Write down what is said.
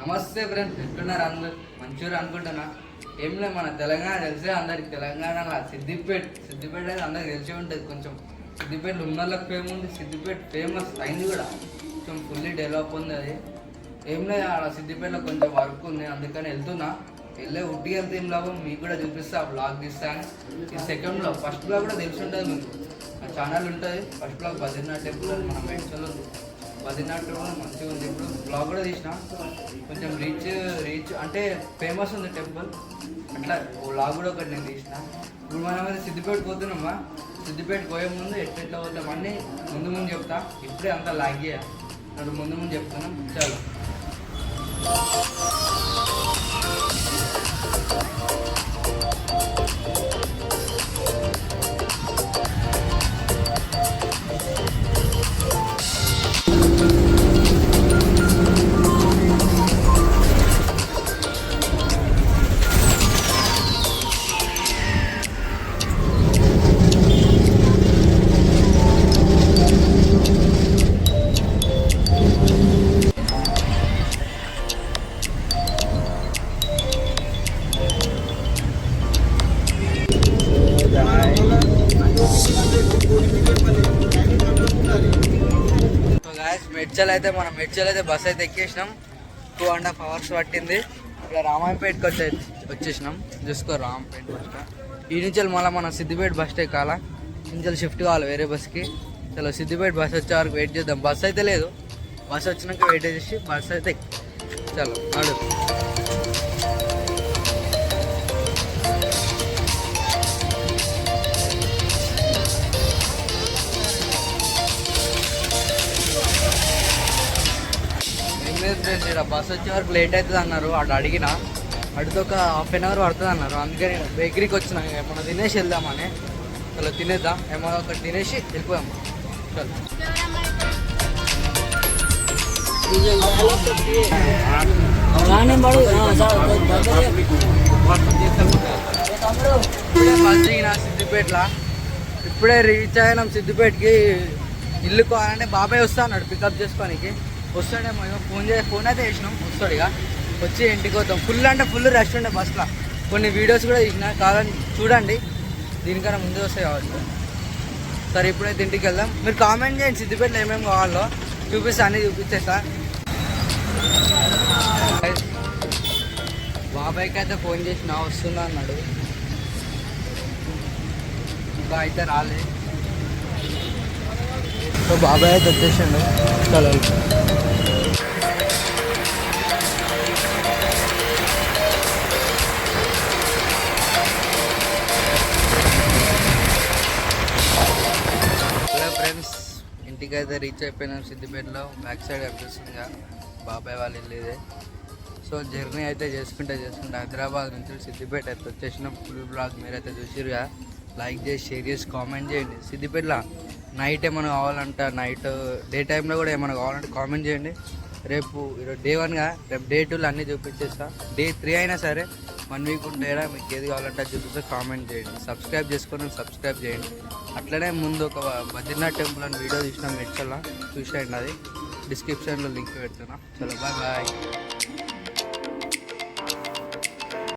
నమస్తే ఫ్రెండ్స్, ఎట్లున్నారు అందరు? మంచిగా అనుకుంటున్నా. ఏం లేదు, మన తెలంగాణ తెలిసే అందరికి. తెలంగాణలో సిద్దిపేట అనేది అందరికి తెలిసే ఉంటుంది. కొంచెం సిద్దిపేట ఉన్నోళ్ళకి ఫేమ్ ఉంది. సిద్దిపేట ఫేమస్ అయింది కూడా, కొంచెం ఫుల్లీ డెవలప్ ఉంది. అది ఏం లేదు, ఆడ సిద్దిపేటలో కొంచెం వర్క్ ఉంది, అందుకని వెళ్తున్నా. ఉట్టికి వెళ్తే ఏం లాభం, మీకు కూడా చూపిస్తా, బ్లాగ్ తీస్తాను. ఈ సెకండ్ బ్లాగ్, ఫస్ట్ బ్లాగ్ కూడా తెలిసి ఉంటుంది మీకు, ఆ ఛానల్ ఉంటుంది. ఫస్ట్ బ్లాగ్ బద్రీనాథ్ టెంపుల్ అని మన మెడ్చల్ ఉంది. బద్రీనాథ్ టెంపుల్ మంచిగా ఉంది. ఇప్పుడు బ్లాగ్ కూడా తీసిన, కొంచెం రీచ్ అంటే ఫేమస్ ఉంది టెంపుల్, అట్లా బ్లాగ్ కూడా ఒకటి నేను తీసిన. ఇప్పుడు మనం అయితే సిద్దిపేట పోతున్నామా, సిద్దిపేట పోయే ముందు ఎట్లా పోతాం అన్నీ ముందు చెప్తా. ఇప్పుడే అంతా లాగే అటు ముందు చెప్తున్నాం. చాలు. మెడ్చల్ అయితే బస్ అయితే ఎక్కేసినాం. 2.5 hours పట్టింది. ఇక్కడ రామాయంపేటకి వచ్చేసినాం. చూసుకో, రామాయంపేట బస్ స్టాండ్. ఈ నుంచి మళ్ళీ మనం సిద్దిపేట బస్ ఎక్కాలా, నుంచి షిఫ్ట్ కావాలి వేరే బస్కి. చలో సిద్దిపేట బస్ వచ్చే వరకు వెయిట్ చేద్దాం. బస్ అయితే లేదు, బస్ వచ్చినాక వెయిట్ చేసి బస్ అయితే చలో నడు. ఫ్రెండ్స్, ఇక్కడ బస్ వచ్చే వరకు లేట్ అవుతుంది అన్నారు. అటు అడిగిన, అడిగితే ఒక 1/2 hour పడుతుంది అన్నారు. అందుకని బేకరీకి వచ్చినా, ఏమన్నా తినేసి వెళ్దామని. అలా తినేద్దాం, ఏమన్నా ఒకటి తినేసి వెళ్ళిపోయాం. బస్ దిగిన సిద్దిపేటలో, ఇప్పుడే రీచ్ అయినాం సిద్దిపేటకి. ఇల్లు కావాలంటే బాబాయ్ వస్తా అన్నాడు పికప్ చేసుకోనికి. వస్తాడేమో, ఫోన్ అయితే వేసినాం. వస్తాడు ఇక, వచ్చి ఇంటికి వద్దాం. ఫుల్ రష్ ఉండే బస్లో. కొన్ని వీడియోస్ కూడా తీసిన, కావాలని చూడండి, దీనికన్నా ముందే వస్తాయి కావచ్చు. సరే, ఇప్పుడైతే ఇంటికి వెళ్దాం. మీరు కామెంట్ చేయండి సిద్దిపేటలో ఏమేమి కావాలో, చూపిస్తా, అన్నీ చూపించేస్తా. బాబాయ్కి అయితే ఫోన్ చేసిన, వస్తుందా అన్నాడు. ఇంకా అయితే రాలేదు. సో బాబాయ్ అయితే వచ్చేసాడు. చలో, ఫ్రెండ్స్, ఇంటికి అయితే రీచ్ అయిపోయినాం. సిద్దిపేటలో బ్యాక్ సైడ్ కనిపిస్తుంది బాబాయ్ వాళ్ళు వెళ్ళేదే. సో జర్నీ అయితే చేసుకుంటే హైదరాబాద్ నుంచి సిద్దిపేట అయితే వచ్చేసినాం. ఫుల్ బ్లాగ్ మీరైతే చూసిరుగా. లైక్ చేసి, షేర్ చేసి, కామెంట్ చేయండి. సిద్దిపేటలో నైట్ ఏమైనా కావాలంటే, నైట్ డే టైంలో కూడా ఏమైనా కావాలంటే కామెంట్ చేయండి. రేపు ఈరోజు Day 1గా, రేపు Day 2 అన్నీ చూపించేస్తా. Day 3 అయినా సరే 1 week ఉంటాయా, మీకు ఏది కావాలంటే చూపిస్తే కామెంట్ చేయండి. సబ్స్క్రైబ్ చేసుకొని సబ్స్క్రైబ్ చేయండి. అట్లనే ముందు ఒక బద్రీనాథ్ టెంపుల్ అని వీడియో తీసిన మెడ్చల్లో చూసేయండి. అది డిస్క్రిప్షన్లో లింక్ పెడుతున్నా. చలో, బాయ్.